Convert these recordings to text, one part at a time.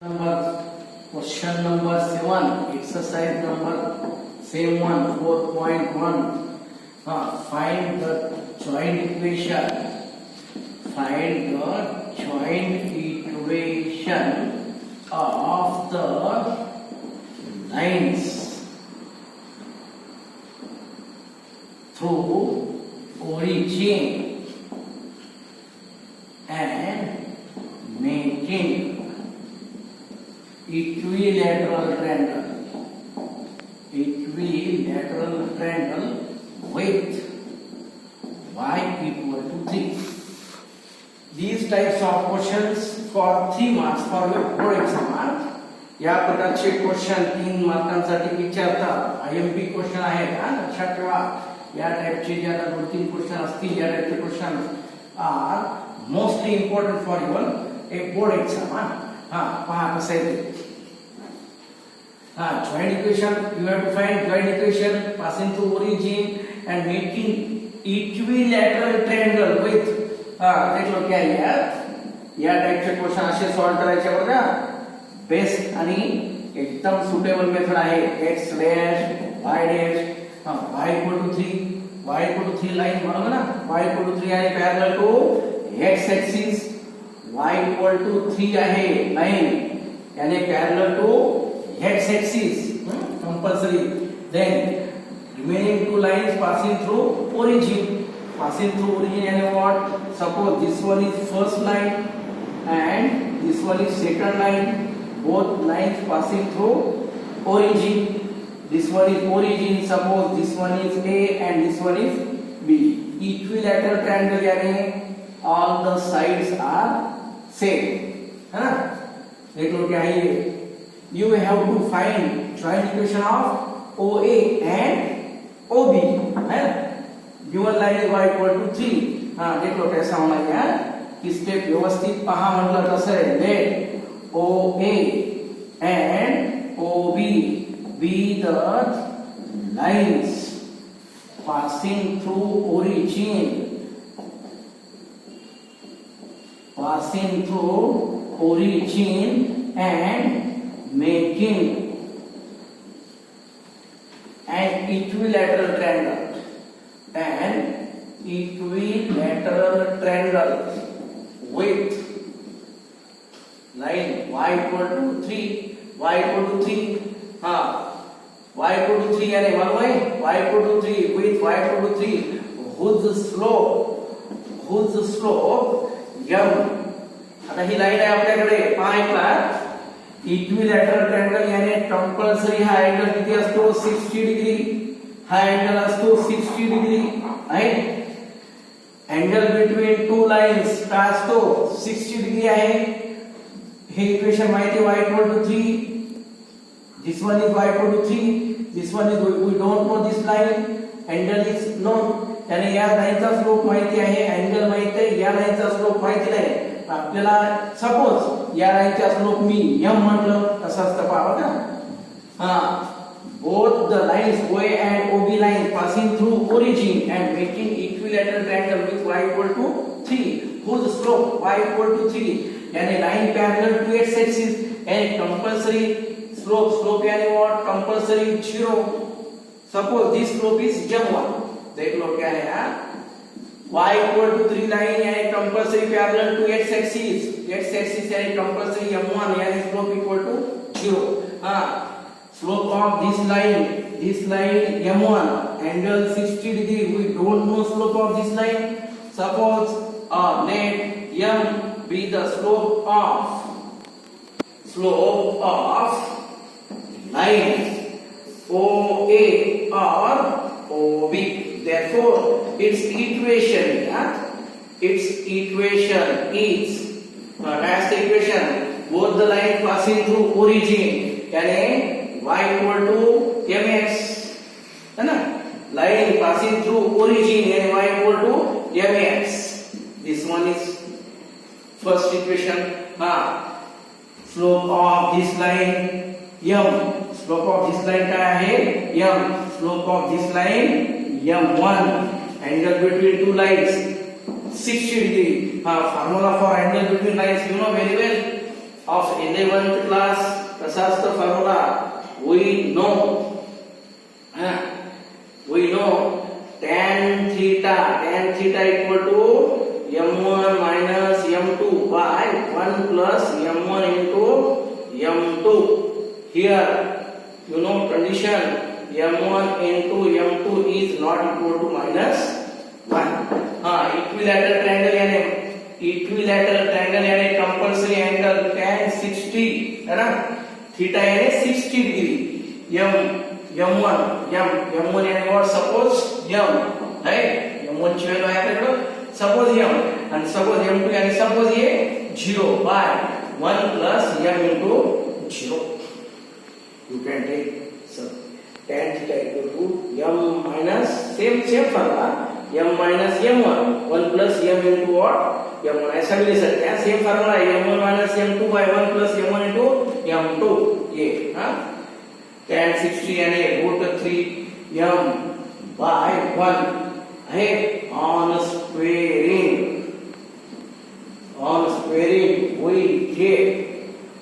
Question number 7, exercise number same one 4.1. Find the joint equation. Find the joint equation of the lines through origin and making equilateral triangle with y equal to 3. These types of questions for 3 marks for your board exam. या प्रकारचे question 3 मार्कांसाठी विचारतात. IMP question आहेत हा, लक्षात ठेवा. या टाइपचे जे आता 2-3 question असतील, या टाइपचे question are mostly important for your a board exam. पहा कसं आहे ते. Joint equation, you have to find joint equation passing through origin and making equilateral triangle with देख लो क्या है या टाइपचे क्वेश्चन असे सॉल्व करायचे बघा. बेस्ट आणि एकदम सुटेबल मेथड आहे. x dash y dash y equal to 3 line बरोबर ना. y इक्वल टू 3 आहे parallel to x axis. y equal to 3 आहे लाइन यानी parallel to x axis compulsory. Then remaining two lines passing through origin and what, suppose this one is first line and this one is second line. Both lines passing through origin. This one is origin, suppose this one is A and this one is B. Equilateral triangle यानी all the sides are same है ना. देख लो क्या है ये. You have to find joint equation of OA and OB है. Given line is y equal to 3. देख लो कैसा होना है कि स्टेप व्यवस्थित पहा म्हटलं कसं आहे. Let OA and OB be the lines passing through origin and making an equilateral triangle with line y equal to 3 y equal to 3 यानी y equal to 3 with y equal to 3 whose slope m. आता ही line आहे आपल्याकडे. पहा ऐकला. Equilateral triangle यानी compulsory हा angle किती असतो 60 डिग्री. हा अँगल असतो 60 डिग्री आहे. अँगल बिटवीन टू लाइन्स का असतो 60 डिग्री आहे. हे इक्वेशन माहिती y equal to 3. This one is y equal to 3. This one is we don't know this line. Angle is known यानी या लाइनचा स्लोप माहिती आहे, अँगल माहिती आहे, या लाइनचा स्लोप माहिती नाही. आपल्याला सपोज या लाइनचा स्लोप मी m म्हटलं कसं असतं पहा बघा. Both the lines OA and OB lines passing through origin and making equilateral triangle with y equal to 3 whose slope y equal to 3 यानी line parallel to x axis and compulsory slope यानी what compulsory 0. suppose this slope is m1. देख लो क्या है यार. y equal to 3 line यानी compulsory parallel to x axis यानी compulsory m1 यानी slope equal to 0. Slope of this line m1 angle 60 degree. We don't know slope of this line. Suppose let m be the slope of line OA or OB. Therefore its equation is that's the equation both the line passing through origin यानी y equal to mx है ना. line passing through origin यानी y equal to mx. this one is first equation. slope of this line m. slope of this line क्या है m. slope of this line m1 angle between two lines 60 degree. Formula for angle between lines you know very well. of 11th class कसा असतो formula we know tan theta equal to m1 minus m2 by 1 plus m1 into m2. Here you know condition m1 into m2 is not equal to minus 1. Equilateral triangle यानी compulsory angle tan 60 है ना, theta यानी 60 degree, m1 यानी what, suppose m है, m1 ची value आहे आपल्याकडे, suppose m आणि सपोज m2 यानी सपोज ये 0 bye 1 plus m into 0. You can take tan theta equal to m minus same formula m minus m1 1 plus m into what m1 ऐसा भी ले सकते हैं, सेम फार्मूला है m1 minus m2 by 1 plus m1 into m2. ये हाँ tan 60 यानी √3 m by 1 है on squaring वही के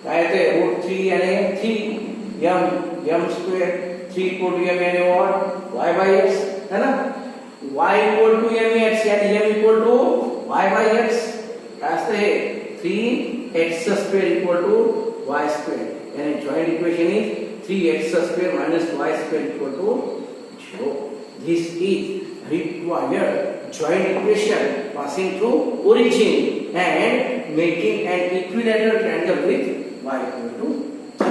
काय ते √3 यानी 3 m square 3 equal to m यानी what y by x है ना, y equal to mx यानी m equal to y by x रास्ते 3x square equal to y square यानी joint equation is 3x square minus y square equal to 0. This is required joint equation passing through origin and making an equilateral triangle with y equal to 3.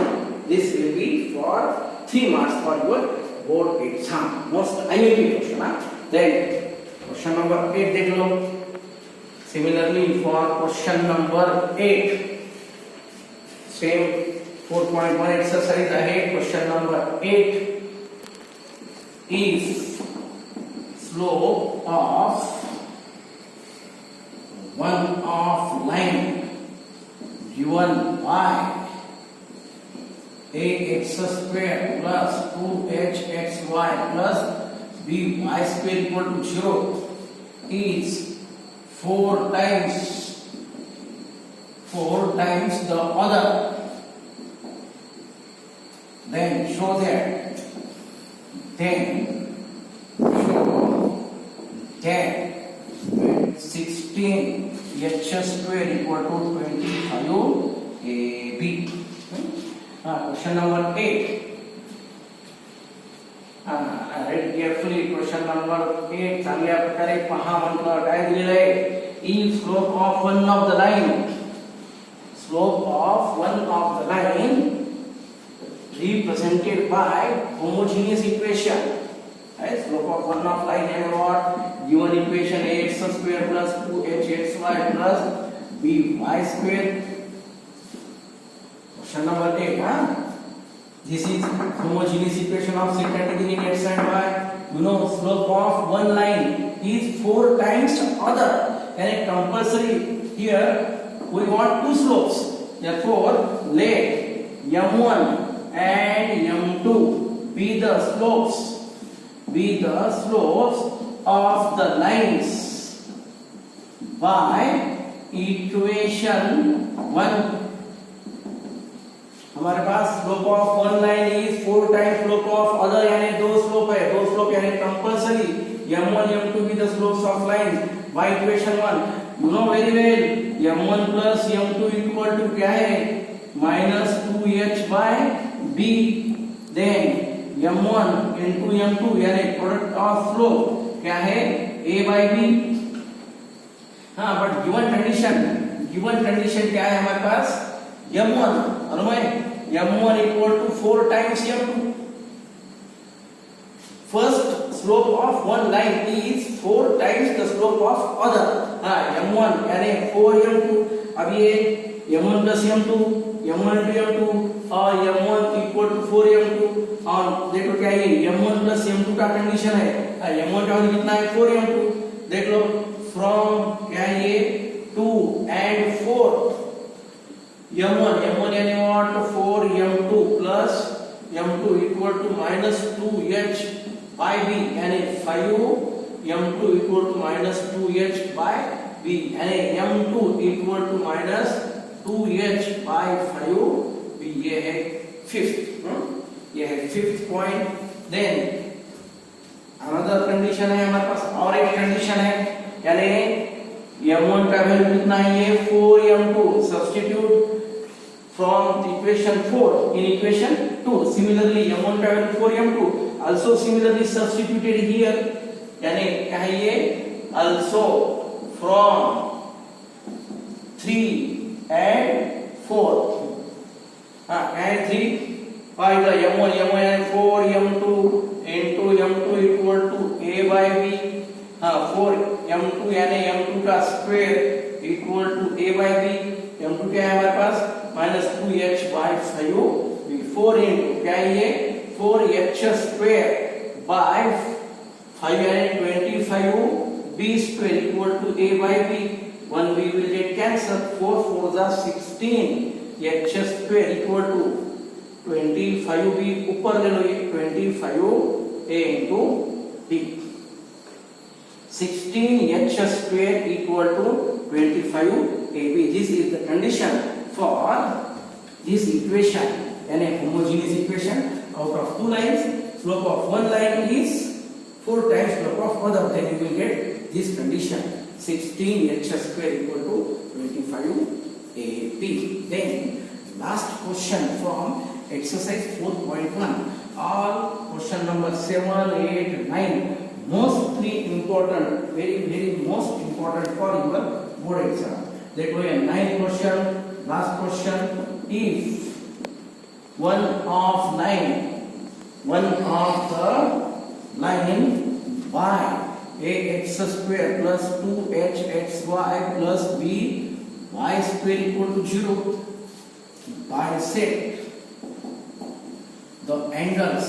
This will be for 3 marks for your board exam, most IUP question. Then question number 8 देख लो. Similarly for question number 8 same 4.1 exercise आहे. Question number 8 is slope of one of line given by ax square plus 2hxy plus by square equal to 0 is 4 times the other. Then show that 16 h square equal to 25 ab. Question number 8. Read carefully question number 8. चांगल्या प्रकारे पहा. म्हटलं काय दिलेलं आहे, if slope of one of the line represented by homogeneous equation, right? Slope of one of line and what given equation ax square plus 2hxy plus by square. Question number 8. This is homogeneous equation of secant degree in x and y. You know slope of one line is 4 times other, and compulsory here we want two slopes. Therefore let m1 and m2 be the slopes of the lines by equation 1. हमारे पास slope of one line is 4 times slope of other, यानी दो slope यानी compulsory m1 m2 be the slopes of lines by equation 1. You know very well m1 plus m2 equal to क्या है minus 2h by b. Then m1 into m2 यानी product of slope क्या है a by b. हाँ but given condition क्या है हमारे पास m1 m1 equal to 4 times m2. First slope of one line is 4 times the slope of other. m1 यानी 4m2. अब ये m1 plus m2 m1 into m2 और m1 equal to 4m2 और देखो क्या ये m1 plus m2 का condition है. m1 का वैल्यू कितना है 4m2. देख लो from क्या ये 2 and 4 m1 यानी what 4m2 plus m2 equal to minus 2h by b यानी 5m2 equal to minus 2h by b यानी m2 equal to minus 2h by 5 ये है फिफ्थ, ये है fifth point. Then another condition है हमारे पास, और एक कंडीशन है, यानी m1 का वैल्यू कितना है, ये 4m2 substitute from equation 4 in equation 2। Similarly m1 का value 4m2 also similarly substituted here, यानी क्या है ये, also from 3 and 4, and 3 by the m1 and 4 m2 into m2 equal to a by b, 4 m2 यानी m2 का square equal to a by b, m2 क्या है हमारे पास -2h by 5b, 4 into क्या है ये 4h square by 5 यानी 25b square equal to a by b, 1b will get cancelled, 4 4 is 16 h square equal to 25b, ऊपर ले लो ये 25a into b, 16h square equal to 25ab. This is the condition for this equation, and a homogeneous equation out of two lines. Slope of one line is 4 times slope of other, then you will get this condition, 16h square equal to 25ab. Then last question from exercise 4.1, all question number 7, 8, 9 mostly important, very most important for your board exam. Let me 9 question, last question. If one of the line by ax square plus 2hxy plus by square equal to 0, bisect the angles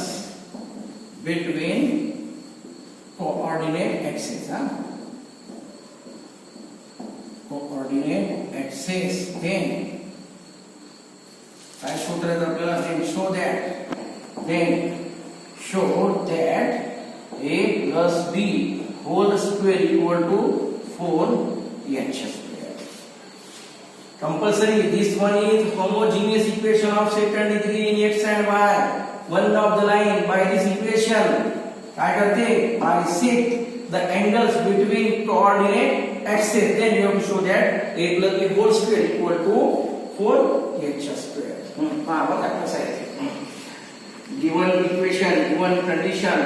between coordinate axes, coordinate axes, then show that a plus b whole square equal to 4h square. Compulsory, this one is homogeneous equation of second degree in x and y. One of the line by this equation, क्या करते हैं, bisect the angles between coordinate axes, then you have to show that a plus b whole square equal to 4h square. बताना चाहिए. Given equation, given condition,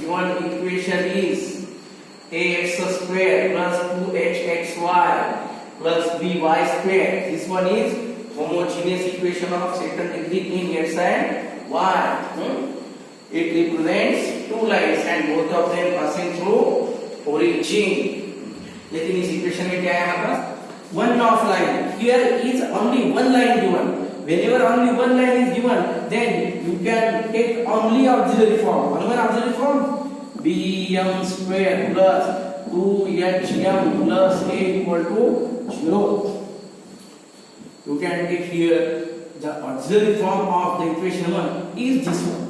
given equation is ax square plus 2hxy plus by square. This one is homogeneous equation of second degree in x and y. It represents two lines and both of them passing through origin. लेकिन इस equation में क्या है हमारे पास, one of line, here is only one line given. Whenever only one line is given, then you can take only auxiliary form. One auxiliary form, bm square plus 2hm plus a equal to 0. You can take here the auxiliary form of the equation 1 is this one.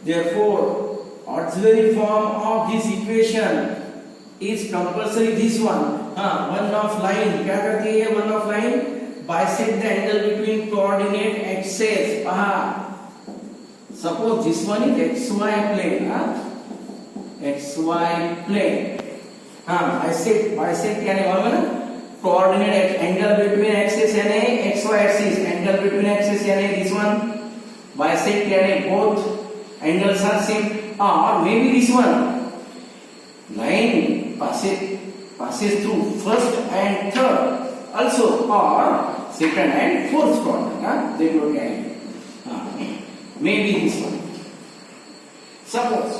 Therefore, auxiliary form of this equation is compulsory this one. One of line, क्या करती है one of line, bisect the angle between coordinate axes. Suppose this one is xy plane, xy plane. Bisect यानी क्या, coordinate angle between axes यानी xy axis, angle between axes यानी this one, bisect यानी both angles are same, or maybe this one line passes through first and third also, or second and fourth quadrant. They don't get maybe this one. Suppose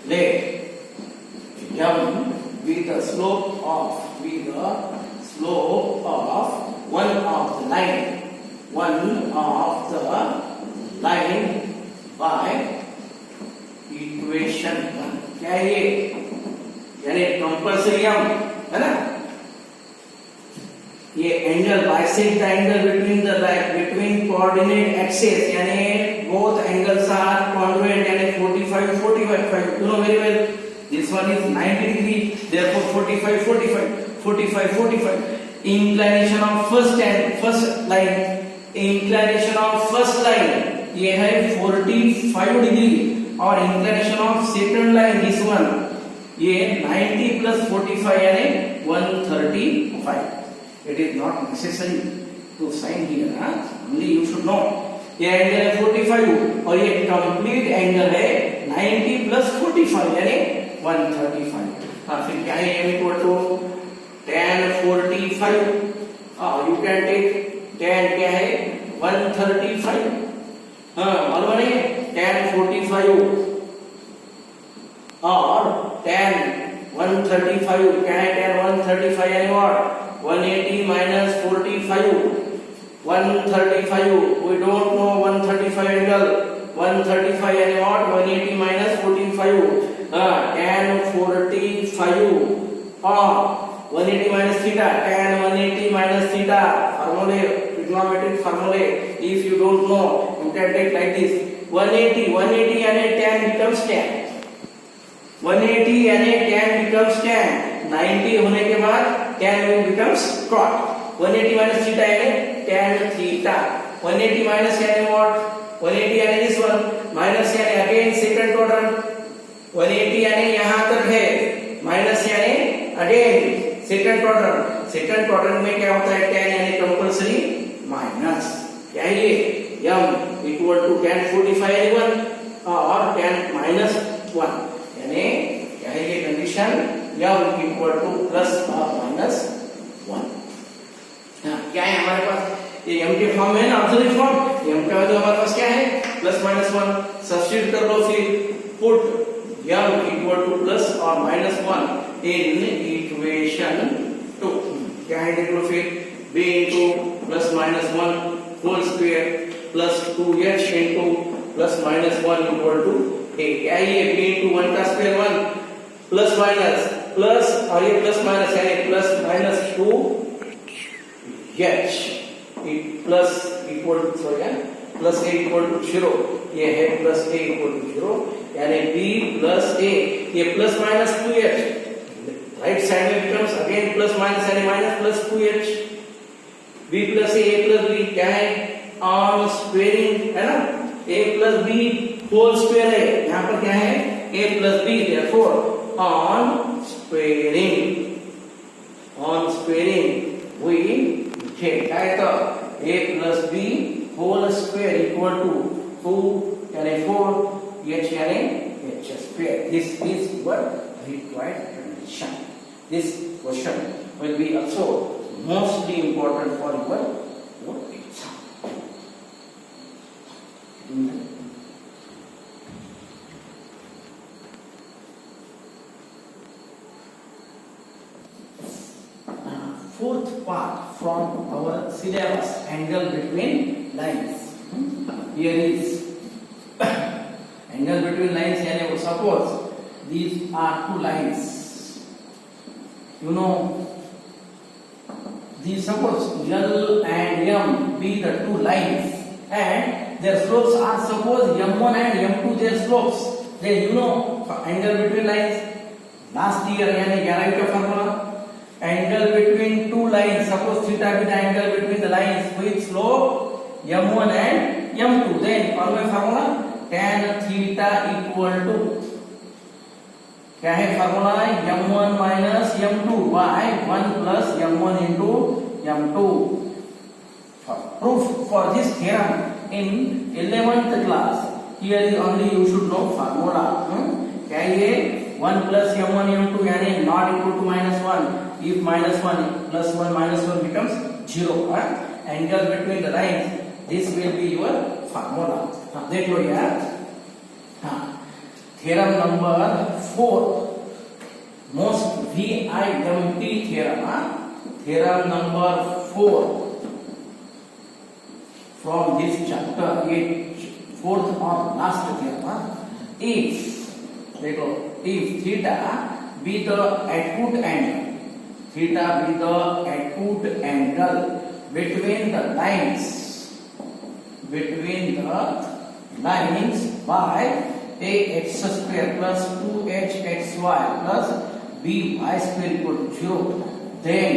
let m with the slope of one of the line by equation 1. क्या है ये, यानी compulsory है ना, ये angle bisect the angle between coordinate axes, यानी both angles are congruent, यानी 45 you know very well, this one is 90 degree, therefore 45 45. Inclination of first line ये है 45 डिग्री और inclination of second line this one ये 90 plus 45 यानी 135. It is not necessary to sign here, only you should know. ये angle है 45 और ये complete angle है 90 प्लस 45 यानी 135. फिर क्या है, m equal to tan 45. You can take tan क्या है 135. मालूम नहीं tan 45 और tan 135 क्या है, tan 135 यानी what 180 minus 45. 135 we don't know 135 angle. 135 यानी व्हाट 180 minus 45. tan 45 और 180 minus theta, tan 180 minus theta. Formula, trigonometric formula. If you don't know, you can take like this. 180 यानी tan becomes tan. 180 यानी tan becomes tan. 90 होने के बाद tan becomes cot. 180 minus theta यानी tan theta. 180 minus यानी what? 180 यानी this one. Minus यानी again second quadrant. 180 यानी यहाँ तक है. Minus यानी again second quadrant. Second quadrant में क्या होता है, tan यानी कंपल्सरी माइनस क्या है ये m इक्वल टू tan 45 यानी 1 और tan minus 1 यानी क्या है ये condition m equal two plus और माइनस 1. क्या है हमारे पास, ये m के फॉर्म में है ना, ऑक्सिलरी फॉर्म. m का वैल्यू हमारे पास क्या है प्लस माइनस 1. सब्स्टिट्यूट कर लो, फिर put m equal two plus और माइनस 1 in equation 2. क्या है देख लो फिर, b into plus minus 1 whole square plus 2h into plus minus 1 equal to a. क्या है ये b into 1 का स्क्वायर 1 प्लस माइनस प्लस और ये प्लस माइनस यानी plus minus 2h plus equal to sorry plus a equal to 0. ये है plus a equal to 0 यानी b प्लस a. ये plus minus 2h right side में becomes again plus minus यानी minus plus 2h. b plus a plus b क्या है on squaring है ना, a plus b whole square है. यहाँ पर क्या है a plus b, therefore on squaring we take क्या है तो a plus b whole square equal to 2 यानी 4 h यानी h स्क्वायर. This is what required condition. This question will be also mostly important for your exam. Fourth part from our syllabus, angle between lines. Here is angle between lines. यानी suppose these are two lines. You know, these suppose L and M be the two lines and their slopes are suppose M1 and M2 their slopes. Then you know angle between lines. Last year यानी 11 का formula. Angle between two lines, suppose theta be the angle between the lines with slope M1 and M2. Then formula tan theta equal to क्या है formula, m1 minus m2 by 1 plus m1 into m2. Proof for this theorem in 11th class. Here is only you should know formula. क्या ये 1 plus m1 m2 यानी not equal to minus 1. If minus 1 plus 1 minus 1 becomes 0. Angle between the lines. This will be your formula. देख लो यार. Theorem number 4, most VIMT theorem. Theorem number 4 from this chapter, fourth or last theorem. If theta be the acute angle, theta be the acute angle between the lines by ax square plus 2hxy plus by square equal to 0, then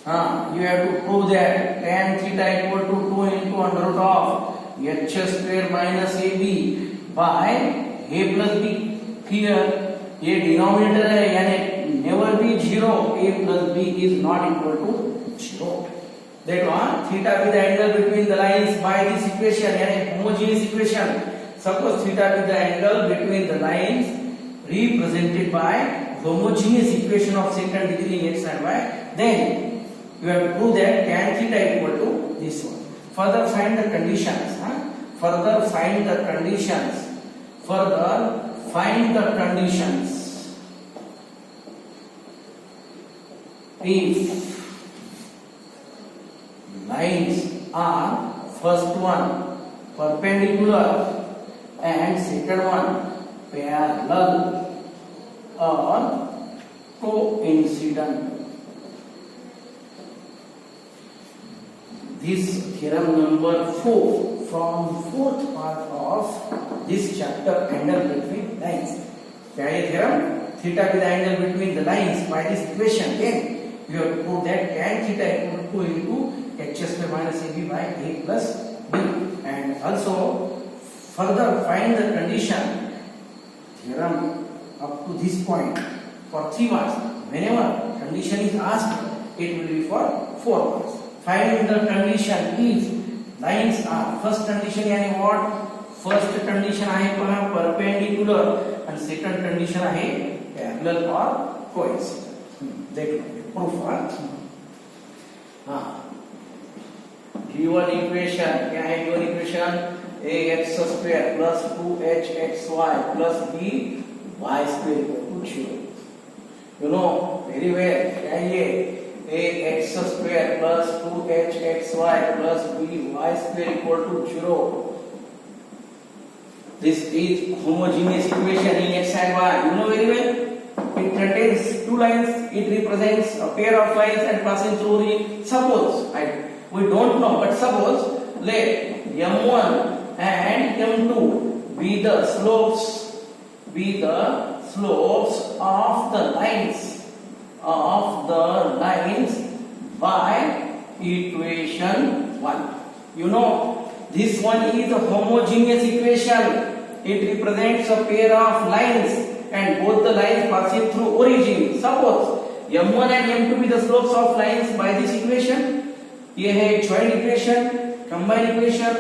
You have to prove that tan theta equal to 2 into under root of h square minus ab by a plus b. Here ये denominator है यानी never be 0. a plus b is not equal to 0. That one theta be the angle between the lines by this equation यानी homogeneous equation. Suppose theta be the angle between the lines represented by homogeneous equation of second degree in x and y. Then you have to prove that tan theta equal to this one. Further find the conditions. Further find the conditions. Further find the conditions. If lines are first one perpendicular and second one parallel or coincident. This theorem number 4 from fourth part of this chapter, angle between lines. क्या ये theorem? Theta be the angle between the lines by this equation. Then you have to prove that tan theta equal to 2 into h square minus ab by a plus b. And also further find the condition. Theorem up to this point for 3 marks. Whenever condition is asked, it will be for 4 marks. Find the condition if lines are first condition यानी what? First condition आहे पहा perpendicular and second condition आहे parallel or coincident. देखो proof given equation क्या है given equation ax square plus 2hxy plus by square equal to 0. You know very well क्या ये ax square plus 2hxy plus by square equal to 0. This is homogeneous equation in x and y. You know very well. It contains two lines. It represents a pair of lines and passing through the. Suppose we don't know, but suppose let m1 and m2 be the slopes of the lines by equation 1. You know this one is a homogeneous equation. It represents a pair of lines and both the lines passing through origin. Suppose m1 and m2 be the slopes of lines by this equation. ये है joint equation, combined equation.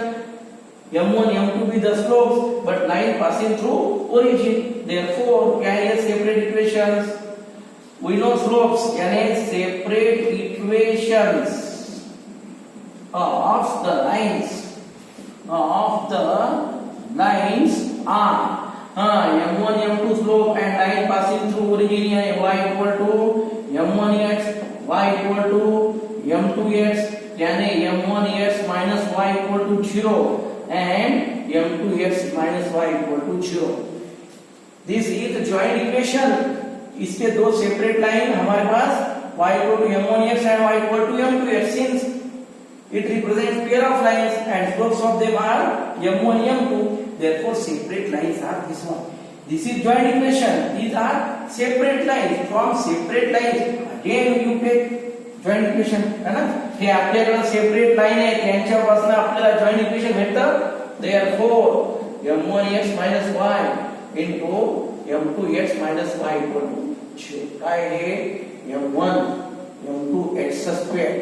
m1 m2 be the slopes but line passing through origin. Therefore क्या है separate equations. We know slopes यानी separate equations of the lines are m1 m2 slope and line passing through origin है y equal to m1x y equal to m2x यानी m1x minus y equal to 0 and m2x minus y equal to 0. This is the joint equation. इसके दो separate line हमारे पास y equal to m1x and y equal to m2x. Since it represents pair of lines and slopes of them are m1 m2, therefore separate lines are this one. This is joint equation. These are separate lines. From separate lines again you take joint equation है ना. हे आपल्याकडे separate line आहे त्यांच्यापासून आपल्याला joint equation भेटतं. Therefore m1x minus y into m2x minus y equal to 0. काय आहे m1 m2 x square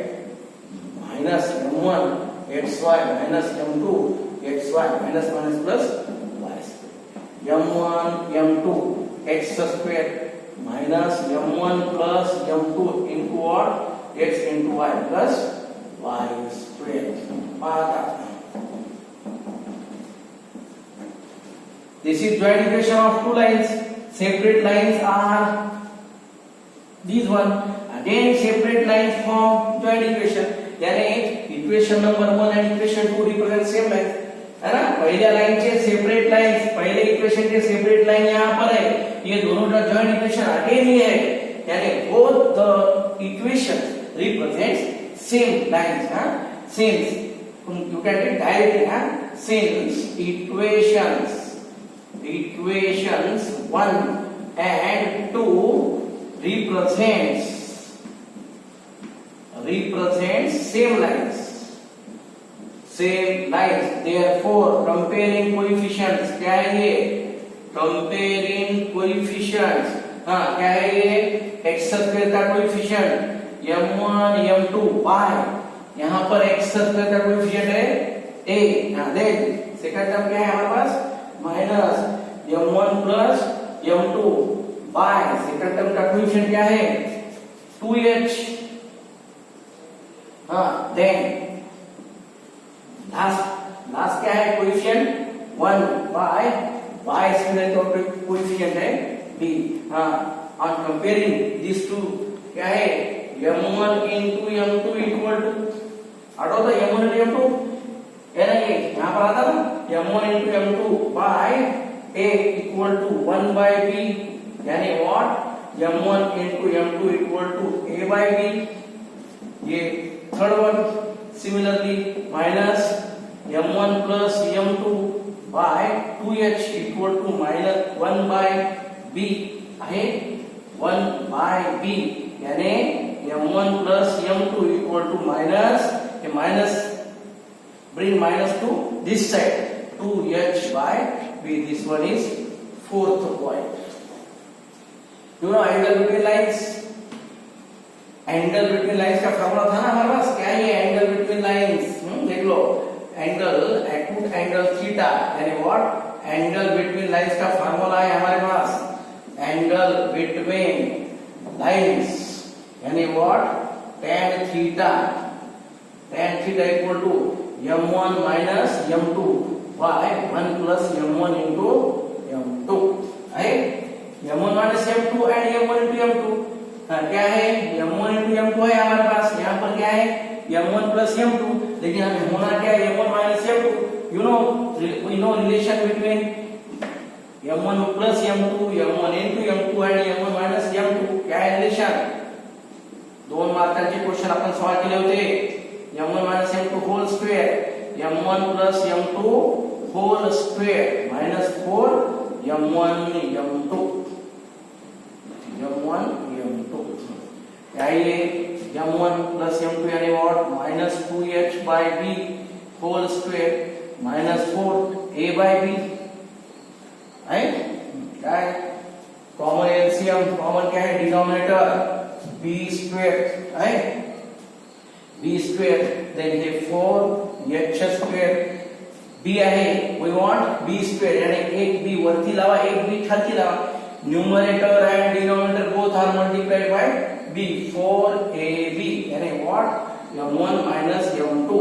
minus m1 xy minus m2 xy minus plus y square. m1 m2 x square minus m1 plus m2 into what? X into y plus y square. This is joint equation of two lines. Separate lines are these one. Again separate lines form joint equation. यानी equation number 1 and equation 2 represent same lines. है ना. पहले line के separate lines, पहले equation के separate line यहाँ पर है. ये दोनों का जॉइंट इक्वेशन अगेन ही है. यानी both the equations represents same lines. Since you can take directly. Since equations 1 and 2 represents represents same lines. Same lines. Therefore, comparing coefficients क्या है ये? Comparing coefficients. हाँ क्या है ये? x स्क्वायर का कोएफिशिएंट m1 m2 y. यहाँ पर x स्क्वायर का कोएफिशिएंट है a. हाँ देख सेकंड टर्म क्या है हमारे पास? Minus m1 plus m2 y. Second term का कोएफिशिएंट क्या है? 2h. हाँ देन लास्ट क्या है कोएफिशिएंट 1 y स्क्वायर का कोएफिशिएंट है b. हाँ on comparing these two क्या है m1 into m2 equal to हटो तो m1 into m2 है ना ये यहाँ पर आता ना m1 into m2 by a equal to 1 by b यानी what m1 into m2 equal to a by b. ये third one similarly minus m1 plus m2 by 2h equal to minus 1 by b आहे 1 by b यानी m1 plus m2 equal to minus a minus bring minus to this side 2h by b. This one is fourth point. You know angle between lines. Angle between lines का formula था ना हमारे पास. क्या है ये angle between lines? देख लो angle acute angle theta यानी व्हाट एंगल बिटवीन लाइंस का फार्मूला है हमारे पास एंगल बिटवीन लाइंस यानी what tan theta equal to m1 minus m2 by 1 plus m1 into m2 है m1 minus m2 and m1 into m2. क्या है m1 into m2 है हमारे पास. यहाँ पर क्या है m1 plus m2 लेकिन हमें होना क्या है m1 minus m2. we know relation between m1 plus m2 m1 into m2 and m1 minus m2. क्या है रिलेशन? 2 मार्कांचे क्वेश्चन आपण सॉल्व केले होते. m1 minus m2 whole square m1 plus m2 whole square minus 4 m1 m2 ये m1 plus m2 यानी what minus 2h by b whole square minus 4 a by b है. क्या है कॉमन एलसीएम? कॉमन क्या है denominator b square है b square then ये 4h square b आहे. वी वांट b स्क्वायर यानी एक b वरती लावा एक b खाली लावा. Numerator and denominator both are multiplied by b 4ab यानी व्हाट m1 minus m2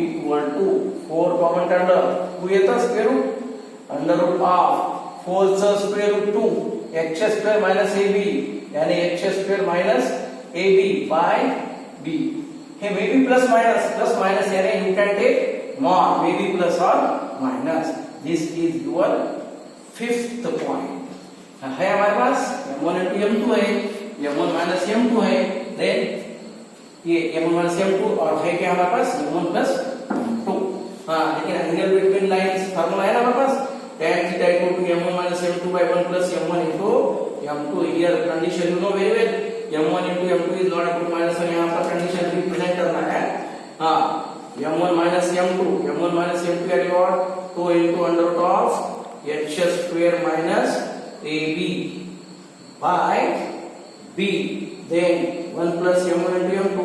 equal to 4 common term two येता square root under root of 4 चा square root 2 h square minus ab यानी h square minus ab by b. हे may be plus minus यानी you can take mod may be plus और minus. This is your fifth point है हमारे पास. m1 into m2 है m1 minus m2 है then ये m1 minus m2 और है क्या हमारे पास m1 plus m2. हाँ लेकिन एंगल बिटवीन लाइंस फार्मूला है ना हमारे पास tan theta equal to m1 minus m2 by 1 plus m1 into m2. here condition you know very well m1 into m2 is not equal to minus 1. यहाँ पर condition represent करना है. हाँ m1 minus m2 यानी और 2 into under root of h square minus ab by b then 1 plus m1 into m2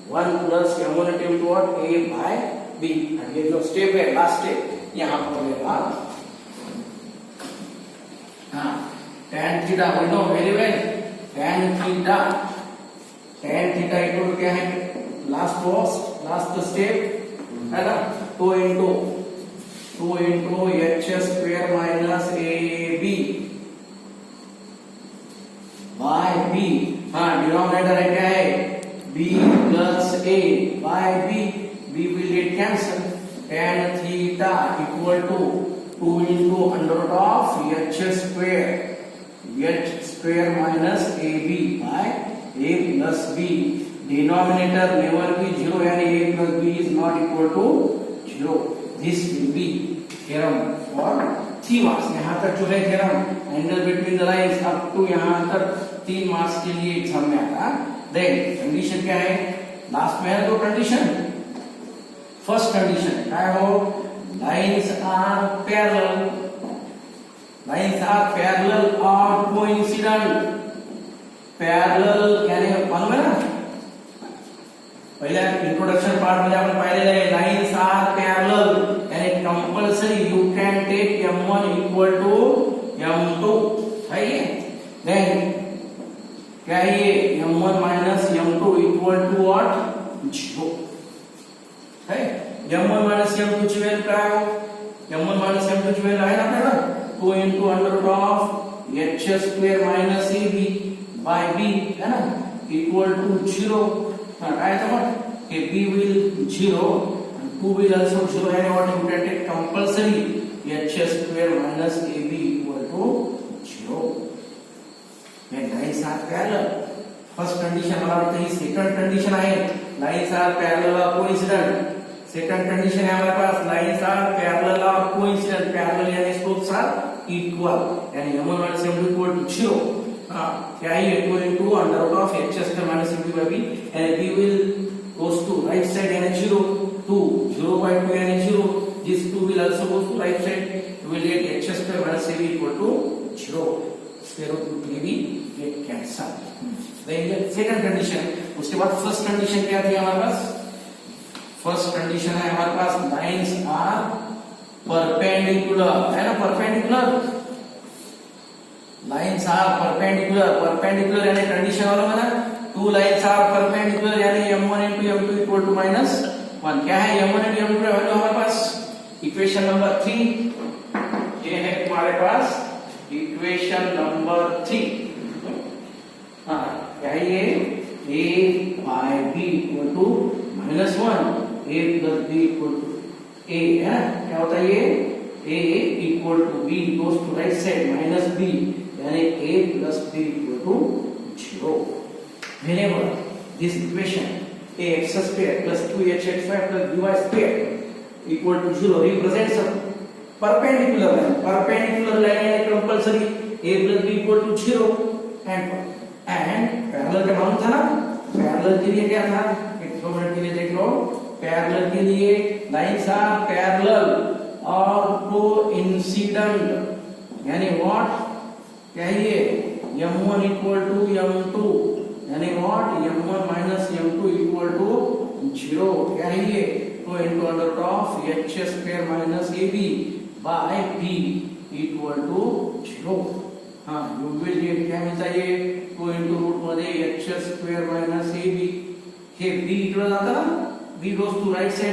1 plus m1 into m2 what a by b. and ये जो step है लास्ट स्टेप यहाँ पर लेगा. हाँ tan theta we know very well tan theta equal to क्या है last step है ना 2 into h square minus ab by b. हाँ डिनोमिनेटर है क्या है b plus a by b will get cancelled. tan theta equal to 2 into under root of h square minus ab by a plus b. denominator never be 0 यानी a plus b is not equal to 0. this will be theorem for 3 marks. यहाँ तक जो है theorem angle between the lines up to यहाँ तक 3 marks के लिए exam में आता देन कंडीशन क्या है, लास्ट में है तो कंडीशन, फर्स्ट कंडीशन क्या हो, lines are parallel, lines are parallel और कोइंसिडेंट, पैरेलल यानी मालूम है ना, पहले इंट्रोडक्शन पार्ट मध्ये आपण पाहिलेलं आहे, लाइन्स आर पैरेलल यानी compulsory you can take m1 equal to m2, है ये, देन क्या है ये, m1 minus m2 equal to what, 0 है, m1 माइनस m2 ची व्हॅल्यू काय हो, m1 माइनस m2 ची व्हॅल्यू आहे ना आपल्याला 2 into under root of h square minus ab by b है ना, इक्वल टू 0, काय तर मग हे b will 0 and 2 will also 0 and what you can take compulsory h square minus ab equal to 0. हे lines are parallel, first condition मला वाटतं ही सेकंड कंडीशन आहे, लाइन्स आर पैरेलल और कोइंसिडेंट, सेकंड कंडीशन है हमारे पास लाइन्स आर पैरेलल और कोइंसिडेंट, पैरेलल यानी स्लोप्स आर इक्वल यानी m1 minus m2 equal to 0, हां क्या है, 2 into under root of h square minus ab by b and b will goes to right side यानी 0, 2 0 by 2 यानी 0, this 2 will also goes to right side, you will get h square minus ab equal to 0, square root of ab get cancel, then ये second condition, उसके बाद first condition क्या थी हमारे पास, first condition है हमारे पास लाइन्स आर परपेंडिकुलर, है ना, perpendicular, lines are perpendicular, perpendicular यानी कंडीशन वाला है ना, टू लाइन्स आर परपेंडिकुलर यानी m1 into m2 equal to -1, क्या है m1 into m2 वैल्यू हमारे पास, इक्वेशन नंबर 3, ये है हमारे पास इक्वेशन नंबर 3, हाँ क्या है ये, a by b equal to -1, a plus b equal to a है ना, क्या होता है ये, a equal to b goes to right side minus b यानी a plus b equal to 0. Whenever this equation ax square plus 2hx plus by square equal to 0 represents a perpendicular line, perpendicular line यानी compulsory a plus b equal to 0 and parallel का मालूम था ना, parallel के लिए क्या था, एक दो मिनट के लिए देख लो, पैरेलल के लिए लाइन्स आर पैरेलल और कोइंसिडेंट यानी व्हाट, क्या है ये, m1 इक्वल टू m2 यानी व्हाट, m1 minus m2 equal to 0, क्या है ये, 2 into under root of h square minus ab by b equal to 0, हाँ यू विल गेट क्या मिळता ये, 2 into रूट मध्ये h square minus ab, हे b इकडे जातं ना, b goes to right side